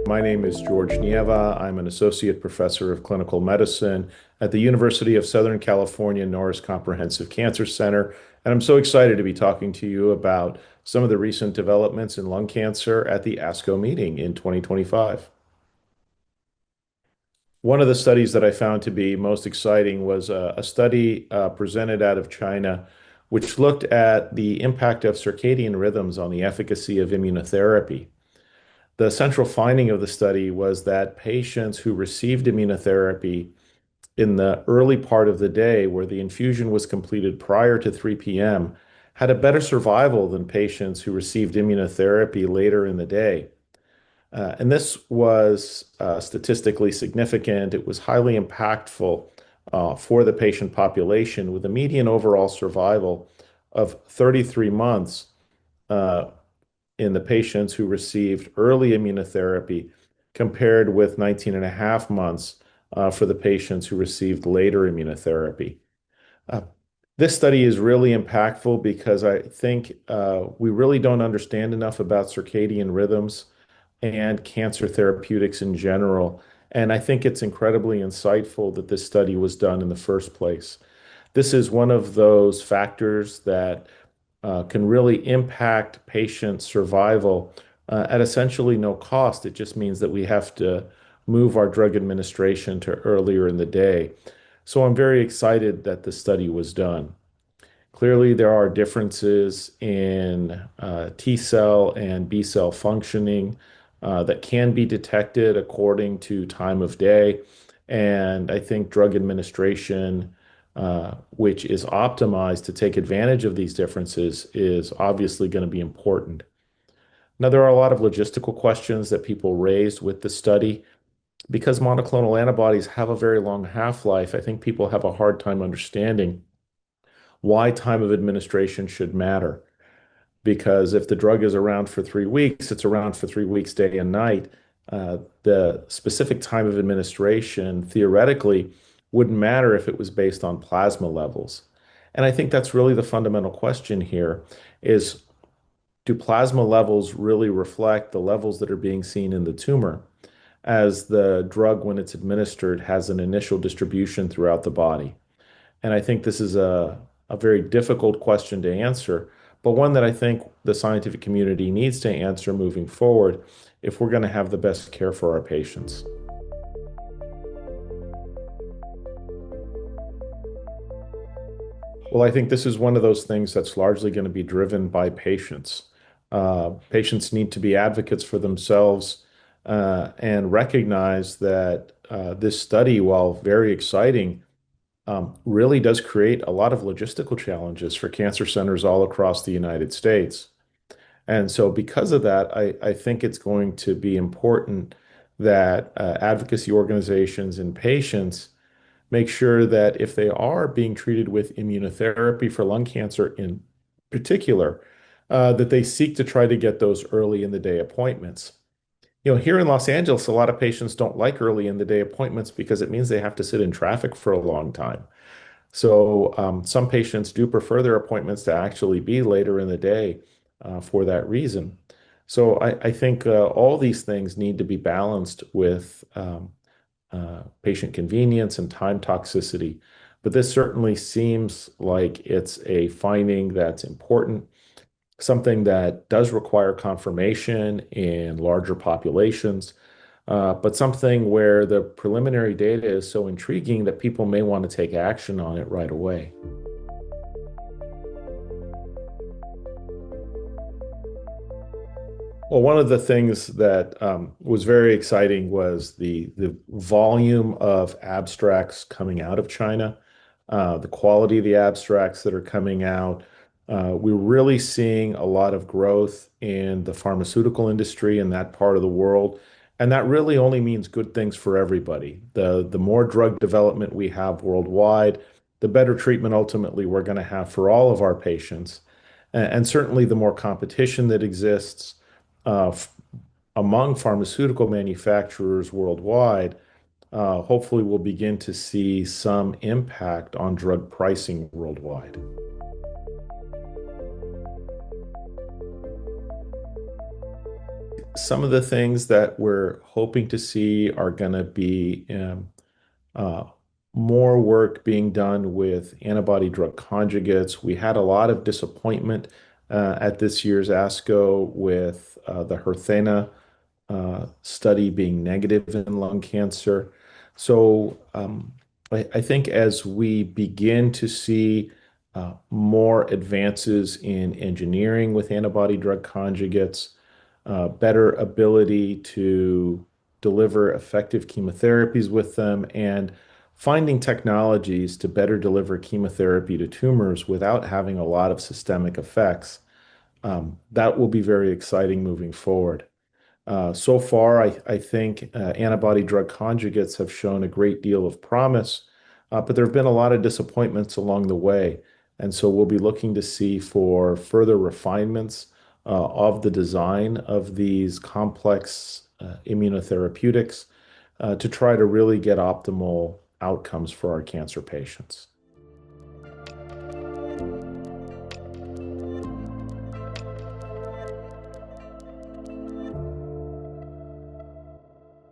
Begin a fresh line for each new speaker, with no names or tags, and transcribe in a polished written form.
My name is Jorge Nieva. I'm an associate professor of clinical medicine at the University of Southern California Norris Comprehensive Cancer Center. And I'm so excited to be talking to you about some of the recent developments in lung cancer at the ASCO meeting in 2025. One of the studies that I found to be most exciting was a study presented out of China, which looked at the impact of circadian rhythms on the efficacy of immunotherapy. The central finding of the study was that patients who received immunotherapy in the early part of the day, where the infusion was completed prior to 3 p.m., had a better survival than patients who received immunotherapy later in the day. And this was statistically significant. It was highly impactful for the patient population, with a median overall survival of 33 months uh, in the patients who received early immunotherapy, compared with 19 and a half months for the patients who received later immunotherapy. Uh, this study is really impactful because I think we really don't understand enough about circadian rhythms and cancer therapeutics in general. And I think it's incredibly insightful that this study was done in the first place. This is one of those factors that can really impact patient survival at essentially no cost. It just means that we have to move our drug administration to earlier in the day. So I'm very excited that the study was done. Clearly, there are differences in T cell and B cell functioning that can be detected according to time of day. And I think drug administration, which is optimized to take advantage of these differences, is obviously going to be important. Now, there are a lot of logistical questions that people raised with the study. Because monoclonal antibodies have a very long half-life, I think people have a hard time understanding why time of administration should matter. Because if the drug is around for 3 weeks, it's around for 3 weeks, day and night. The specific time of administration theoretically wouldn't matter if it was based on plasma levels. And I think that's really the fundamental question here is, do plasma levels really reflect the levels that are being seen in the tumor, as the drug, when it's administered, has an initial distribution throughout the body? And I think this is a very difficult question to answer, but one that I think the scientific community needs to answer moving forward if we're going to have the best care for our patients. Well, I think this is one of those things that's largely going to be driven by patients. Patients need to be advocates for themselves and recognize that this study, while very exciting, really does create a lot of logistical challenges for cancer centers all across the United States. And so, because of that, I think it's going to be important that advocacy organizations and patients make sure that if they are being treated with immunotherapy for lung cancer in particular, that they seek to try to get those early in the day appointments. Here in Los Angeles, a lot of patients don't like early in the day appointments because it means they have to sit in traffic for a long time. So some patients do prefer their appointments to actually be later in the day for that reason. So I think all these things need to be balanced with patient convenience and time toxicity. But this certainly seems like it's a finding that's important, something that does require confirmation in larger populations, but something where the preliminary data is so intriguing that people may want to take action on it right away. Well, one of the things that was very exciting was the volume of abstracts coming out of China, the quality of the abstracts that are coming out. We're really seeing a lot of growth in the pharmaceutical industry in that part of the world, and that really only means good things for everybody. The more drug development we have worldwide, the better treatment ultimately we're going to have for all of our patients. And certainly the more competition that exists uh, f- among pharmaceutical manufacturers worldwide, hopefully we'll begin to see some impact on drug pricing worldwide. Some of the things that we're hoping to see are going to be uh, more work being done with antibody drug conjugates. We had a lot of disappointment at this year's ASCO with the Herthena study being negative in lung cancer. So I think as we begin to see more advances in engineering with antibody drug conjugates, better ability to deliver effective chemotherapies with them, and finding technologies to better deliver chemotherapy to tumors without having a lot of systemic effects, that will be very exciting moving forward. So far, I think antibody drug conjugates have shown a great deal of promise, but there have been a lot of disappointments along the way. And so we'll be looking to see for further refinements of the design of these complex immunotherapeutics to try to really get optimal outcomes for our cancer patients.